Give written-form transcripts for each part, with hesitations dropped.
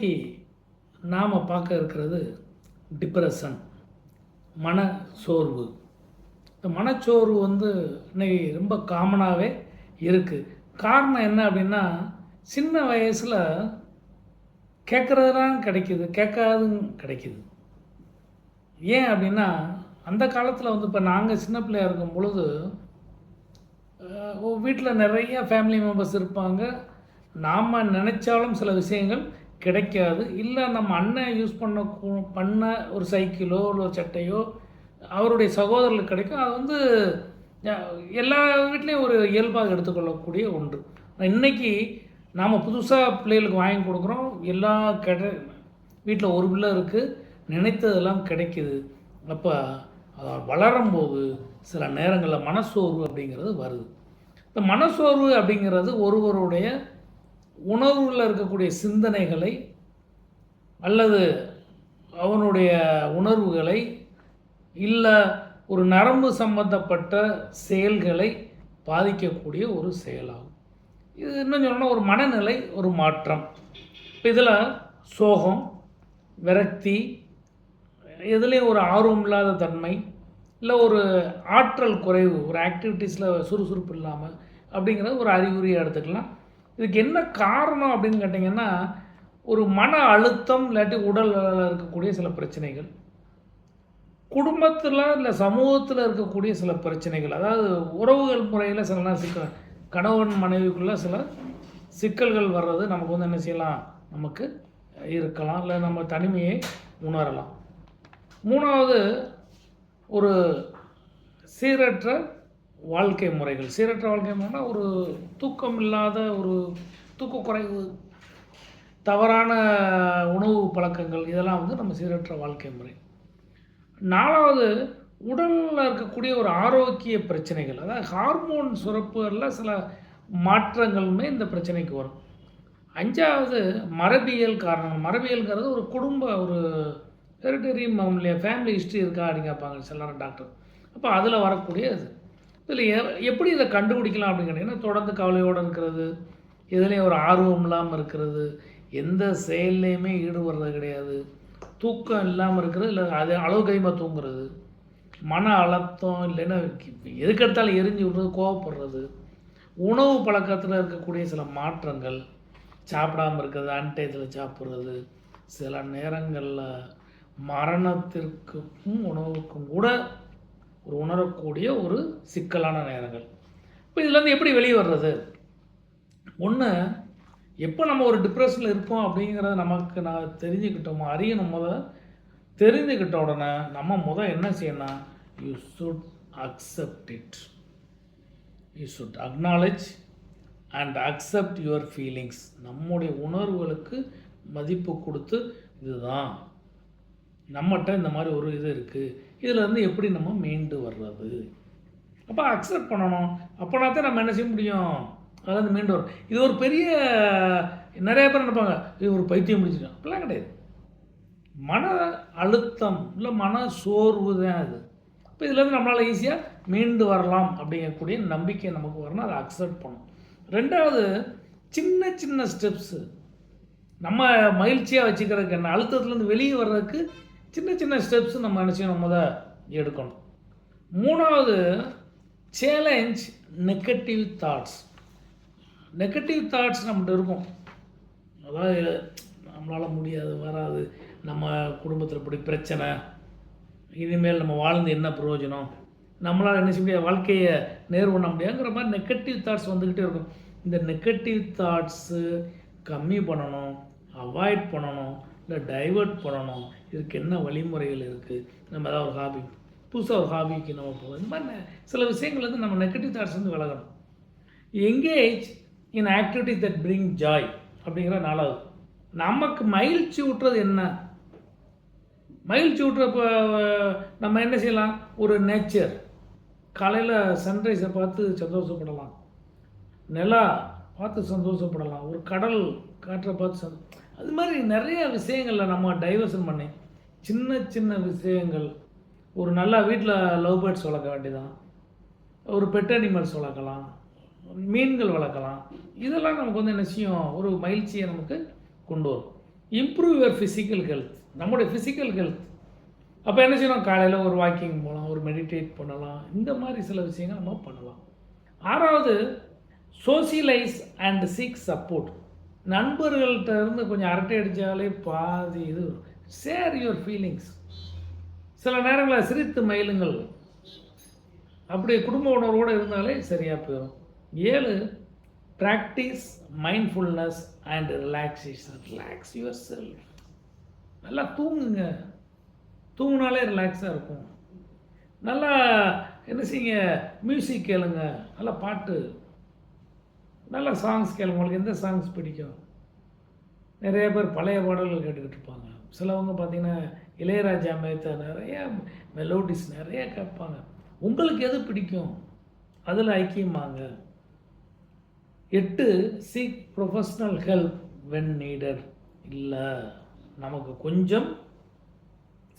இன்றைக்கி நாம் பார்க்க இருக்கிறது டிப்ரெஷன், மன சோர்வு. இந்த மனச்சோர்வு இன்னைக்கு ரொம்ப காமனாகவே இருக்குது. காரணம் என்ன அப்படின்னா, சின்ன வயசில் கேட்குறதுலாம் கிடைக்கிது, கேட்காதும் கிடைக்கிது. ஏன் அப்படின்னா, அந்த காலத்தில் இப்போ நாங்கள் சின்ன பிள்ளையாக இருக்கும் பொழுது வீட்டில் நிறைய ஃபேமிலி மெம்பர்ஸ் இருப்பாங்க. நாம் நினச்சாலும் சில விஷயங்கள் கிடைக்காது. இல்லை நம்ம அண்ணன் யூஸ் பண்ண ஒரு சைக்கிளோ இல்லை ஒரு சட்டையோ அவருடைய சகோதரர்களுக்கு கிடைக்கும். அது எல்லா வீட்லேயும் ஒரு இயல்பாக எடுத்துக்கொள்ளக்கூடிய ஒன்று. இன்றைக்கி நாம் புதுசாக பிள்ளைகளுக்கு வாங்கி கொடுக்குறோம். எல்லா வீட்டில் ஒரு பிள்ளை இருக்குது, நினைத்ததெல்லாம் கிடைக்குது. அப்போ வளரும்போது சில நேரங்களில் மனசோர்வு அப்படிங்கிறது வருது. இந்த மனசோர்வு அப்படிங்கிறது ஒருவருடைய உணர்வில் இருக்கக்கூடிய சிந்தனைகளை அல்லது அவனுடைய உணர்வுகளை இல்லை ஒரு நரம்பு சம்பந்தப்பட்ட செயல்களை பாதிக்கக்கூடிய ஒரு செயலாகும். இது இன்னும் சொன்னால் ஒரு மனநிலை, ஒரு மாற்றம். இப்போ இதில் சோகம், விரக்தி, எதுலேயும் ஒரு ஆர்வம் இல்லாத தன்மை, இல்லை ஒரு ஆற்றல் குறைவு, ஒரு ஆக்டிவிட்டீஸில் சுறுசுறுப்பு இல்லாமல் அப்படிங்கிறது ஒரு அறிகுறியை எடுத்துக்கலாம். இதுக்கு என்ன காரணம் அப்படின்னு கேட்டிங்கன்னா, ஒரு மன அழுத்தம் இல்லாட்டி உடலில் இருக்கக்கூடிய சில பிரச்சனைகள், குடும்பத்தில் இல்லை சமூகத்தில் இருக்கக்கூடிய சில பிரச்சனைகள், அதாவது உறவுகள் முறையில் சில நேரம் சிக்கல், கணவன் மனைவிக்குள்ளே சில சிக்கல்கள் வர்றது நமக்கு என்ன செய்யலாம், நமக்கு இருக்கலாம், இல்லை நம்ம தனிமையை உணரலாம். மூணாவது, ஒரு சீரற்ற வாழ்க்கை முறைகள். சீரற்ற வாழ்க்கை முறைனா ஒரு தூக்கம் இல்லாத, ஒரு தூக்க குறைவு, தவறான உணவு பழக்கங்கள், இதெல்லாம் நம்ம சீரற்ற வாழ்க்கை முறை. நாலாவது, உடலில் இருக்கக்கூடிய ஒரு ஆரோக்கிய பிரச்சனைகள், அதாவது ஹார்மோன் சுரப்புகளில் சில மாற்றங்களுமே இந்த பிரச்சனைக்கு வரும். அஞ்சாவது, மரபியல் காரணங்கள். மரபியல்ங்கிறது ஒரு குடும்ப ஒரு ஹெரிட்டரி ஃபேமிலி ஹிஸ்ட்ரி இருக்கா அப்படின்னு கேட்பாங்க சில டாக்டர். அப்போ அதில் வரக்கூடிய இது. இதில் எப்படி இதை கண்டுபிடிக்கலாம் அப்படின்னு கேட்டிங்கன்னா, தொடர்ந்து கவலையோடு இருக்கிறது, எதுலேயும் ஒரு ஆர்வம் இல்லாமல் இருக்கிறது, எந்த செயல்லையுமே ஈடுபடுறது கிடையாது, தூக்கம் இல்லாமல் இருக்கிறது, இல்லை அது அளவுக்கு அதிகமாக தூங்குறது, மன அழுத்தம், இல்லைன்னா எதுக்கெடுத்தாலும் எரிஞ்சு விடுறது, கோவப்படுறது, உணவு பழக்கத்தில் இருக்கக்கூடிய சில மாற்றங்கள், சாப்பிடாமல் இருக்கிறது, அன்டைத்தில் சாப்பிட்றது, சில நேரங்களில் மரணத்திற்கும் உணவுக்கும் கூட ஒரு உணரக்கூடிய ஒரு சிக்கலான நேரங்கள். இப்போ இதுலேருந்து எப்படி வெளியே வர்றது? ஒன்று, எப்போ நம்ம ஒரு டிப்ரெஷனில் இருக்கோம் அப்படிங்கிறத நமக்கு தெரிஞ்சுக்கிட்டோமோ, அறியணும். தெரிஞ்சுக்கிட்ட உடனே நம்ம என்ன செய்யணும், you should accept it. You should acknowledge and accept your feelings. நம்முடைய உணர்வுகளுக்கு மதிப்பு கொடுத்து, இதுதான் நம்மகிட்ட இந்த மாதிரி ஒரு இது இருக்குது, இதிலேருந்து எப்படி நம்ம மீண்டு வர்றது, அப்போ அக்செப்ட் பண்ணணும். அப்போனா தான் நம்ம என்ன செய்ய முடியும், அதுலேருந்து மீண்டு வரும். இது ஒரு பெரிய, நிறைய பேர் நினைப்பாங்க இது ஒரு பைத்தியம் முடிச்சிட்டோம், அப்படிலாம் கிடையாது. மன அழுத்தம் இல்லை மன சோர்வு தான் அது. இப்போ இதுலேருந்து நம்மளால் ஈஸியாக மீண்டு வரலாம் அப்படிங்கக்கூடிய நம்பிக்கை நமக்கு வரணும். அதை அக்செப்ட் பண்ணணும். ரெண்டாவது, சின்ன சின்ன ஸ்டெப்ஸு நம்ம மகிழ்ச்சியாக வச்சுக்கிறதுக்கு, என்ன அழுத்தத்துலேருந்து வெளியே வர்றதுக்கு சின்ன சின்ன ஸ்டெப்ஸு நம்ம நினச்சி எடுக்கணும். மூணாவது, challenge negative thoughts. Negative thoughts நம்மகிட்ட இருக்கும். அதாவது நம்மளால் முடியாது, வராது, நம்ம குடும்பத்தில் இப்படி பிரச்சனை, இனிமேல் நம்ம வாழ்ந்து என்ன பிரயோஜனம், நம்மளால் என்ன செய்ய முடியாது, வாழ்க்கையை நேர் பண்ண முடியாதுங்கிற மாதிரி நெகட்டிவ் தாட்ஸ் வந்துக்கிட்டே இருக்கும். இந்த நெகட்டிவ் தாட்ஸு கம்மி பண்ணணும், அவாய்ட் பண்ணணும், இல்லை டைவர்ட் பண்ணணும். இதுக்கு என்ன வழிமுறைகள் இருக்குது? நம்ம ஏதாவது ஒரு ஹாபி, புதுசாக ஒரு ஹாபிக்கு நம்ம போகணும். இந்த மாதிரி சில விஷயங்கள் நம்ம நெகட்டிவ் தாட்ஸ் விலகணும். Engage in activity that bring joy அப்படிங்கிற நாலாவது. நமக்கு மகிழ்ச்சி ஊட்டுறது என்ன? மகிழ்ச்சி ஊட்டுறப்போ நம்ம என்ன செய்யலாம், ஒரு நேச்சர், காலையில் சன்ரைஸை பார்த்து சந்தோஷப்படலாம், நிலா பார்த்து சந்தோஷப்படலாம், ஒரு கடல் காற்றை பார்த்து அது மாதிரி நிறைய விஷயங்களில் நம்ம டைவர்ஷன் பண்ணி சின்ன சின்ன விஷயங்கள், ஒரு நல்லா வீட்டில் லவ் பேர்ட்ஸ் வளர்க்க வேண்டியதான், ஒரு பெட் அனிமல்ஸ் வளர்க்கலாம், மீன்கள் வளர்க்கலாம். இதெல்லாம் நமக்கு என்ன செய்யும், ஒரு மகிழ்ச்சியை நமக்கு கொண்டு வரும். Improve your physical health. நம்முடைய ஃபிசிக்கல் ஹெல்த் அப்போ என்ன செய்யணும்? காலையில் ஒரு வாக்கிங் போகலாம், ஒரு மெடிடேட் பண்ணலாம், இந்த மாதிரி சில விஷயங்கள் நம்ம பண்ணலாம். 6வது, சோசியலைஸ் அண்ட் சீக் சப்போர்ட். நண்பர்கள்ட்ட இருந்து கொஞ்சம் அரட்டை அடித்தாலே பாதி இது. Share your feelings. சில நேரங்களில் சிரித்து மயிலுங்கள். அப்படி குடும்ப உணர்வோடு இருந்தாலே சரியாக போயிடும். 7, practice mindfulness and relaxation. Relax your self. நல்லா தூங்குங்க. தூங்கினாலே ரிலாக்ஸாக இருக்கும். நல்லா என்ன செய்யுங்க? மியூசிக் கேளுங்க, நல்லா பாட்டு, நல்லா சாங்ஸ் கேளுங்க. உங்களுக்கு எந்த சாங்ஸ் பிடிக்கும்? நிறைய பேர் பழைய பாடல்கள் கேட்டுக்கிட்டு இருப்பாங்க. சிலவங்க பார்த்திங்கன்னா இளையராஜா மேத்தா நிறைய மெலோடிஸ் நிறைய கேட்பாங்க. உங்களுக்கு எது பிடிக்கும்? அதில் ஐக்கியமாங்க. 8, seek professional help when needed. இல்லை, நமக்கு கொஞ்சம்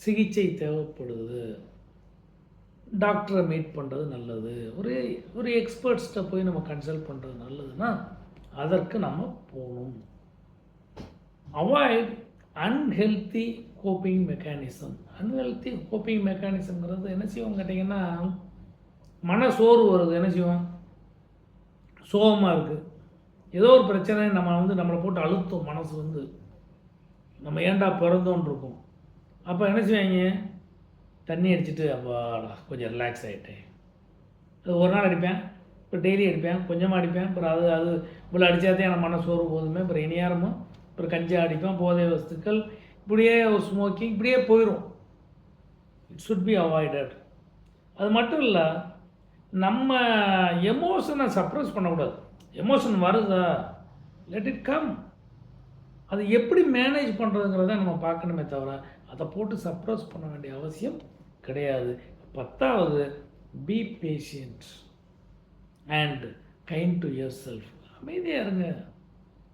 சிகிச்சை தேவைப்படுது, டாக்டரை மீட் பண்ணுறது நல்லது, ஒரு எக்ஸ்பர்ட்ஸ்கிட்ட போய் நம்ம கன்சல்ட் பண்ணுறது நல்லதுன்னா அதற்கு நம்ம போகணும். Avoid unhealthy coping mechanism. Unhealthy coping மெக்கானிசம்ங்கிறது என்ன செய்வோம் கேட்டிங்கன்னா, மன சோர்வு வருது. என்ன செய்வோம்? சோகமாக இருக்குது, ஏதோ ஒரு பிரச்சனை நம்மளை போட்டு அழுத்தும். மனசு நம்ம ஏன்டா பிறந்தோன்னு இருக்கும். அப்போ என்ன செய்வாங்க? தண்ணி அடிச்சுட்டு அப்பாடா கொஞ்சம் ரிலாக்ஸ் ஆகிட்டேன். அது ஒரு நாள் அடிப்பேன், இப்போ டெய்லி அடிப்பேன், கொஞ்சமாக அடிப்பேன். அப்புறம் அது இவ்வளோ அடித்தாதே எனக்கு மன சோர்வு போதுமே. அப்புறம் இனியாரமும் அப்புறம் கஞ்சா அடிப்பேன், போதை வஸ்துக்கள், இப்படியே ஸ்மோக்கிங், இப்படியே போயிடும். It should be avoided. அது மட்டும் இல்லை, நம்ம எமோஷனை சப்ரஸ் பண்ணக்கூடாது. எமோஷன் வருதா, லெட் இட் கம். அது எப்படி மேனேஜ் பண்ணுறதுங்கிறத நம்ம பார்க்கணுமே தவிர அதை போட்டு சப்ரஸ் பண்ண வேண்டிய அவசியம் கிடையாது. 10வது, be patient and kind to yourself. அமைதியாக இருங்க.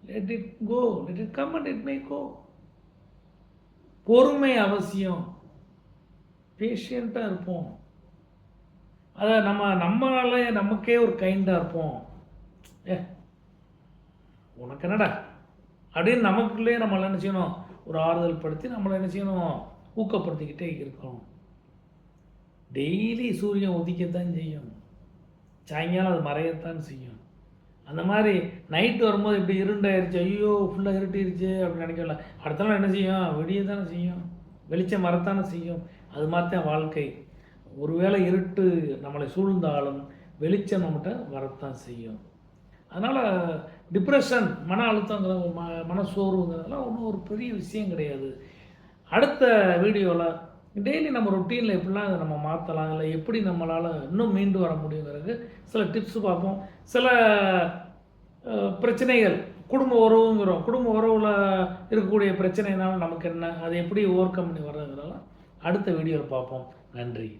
Let it go, let it come and it may go. பொறுமை அவசியம். பேஷியண்ட்டாக இருப்போம். அதை நம்மளால நமக்கே ஒரு கைண்டாக இருப்போம். உனக்கு என்னடா அப்படின்னு நமக்குள்ளே நம்மளை என்ன செய்யணும்? ஒரு ஆறுதல் படுத்தி நம்மளை என்ன செய்யணும்? ஊக்கப்படுத்திக்கிட்டே இருக்கணும். டெய்லி சூரியன் உதிக்கத்தான் செய்யும், சாயங்காலம் அது மறையத்தான் செய்யும். அந்த மாதிரி நைட்டு வரும்போது இப்படி இருண்டாயிருச்சு, ஐயோ ஃபுல்லாக இருட்டிருச்சு அப்படின்னு நினைக்கல. அடுத்த நாள் என்ன செய்யும்? விடிய தானே செய்யும், வெளிச்சம் வரத்தானே செய்யும். அது மாதிரி தான் வாழ்க்கை. ஒருவேளை இருட்டு நம்மளை சூழ்ந்தாலும் வெளிச்சம் நம்மகிட்ட வரத்தான் செய்யும். அதனால் டிப்ரெஷன், மன அழுத்தங்கிற மனசோர்வுங்கிறதுலாம் ஒன்றும் ஒரு பெரிய விஷயம் கிடையாது. அடுத்த வீடியோவில் டெய்லி நம்ம ரொட்டீனில் எப்படிலாம் அதை நம்ம மாற்றலாம், இல்லை எப்படி நம்மளால் இன்னும் மீண்டு வர முடியுங்கிறது சில டிப்ஸ் பார்ப்போம். சில பிரச்சனைகள், குடும்ப உறவில் இருக்கக்கூடிய பிரச்சனைனால நமக்கு என்ன, அதை எப்படி ஓவர் கம் பண்ணி வர்றதுங்கிறதெல்லாம் அடுத்த வீடியோவில் பார்ப்போம். நன்றி.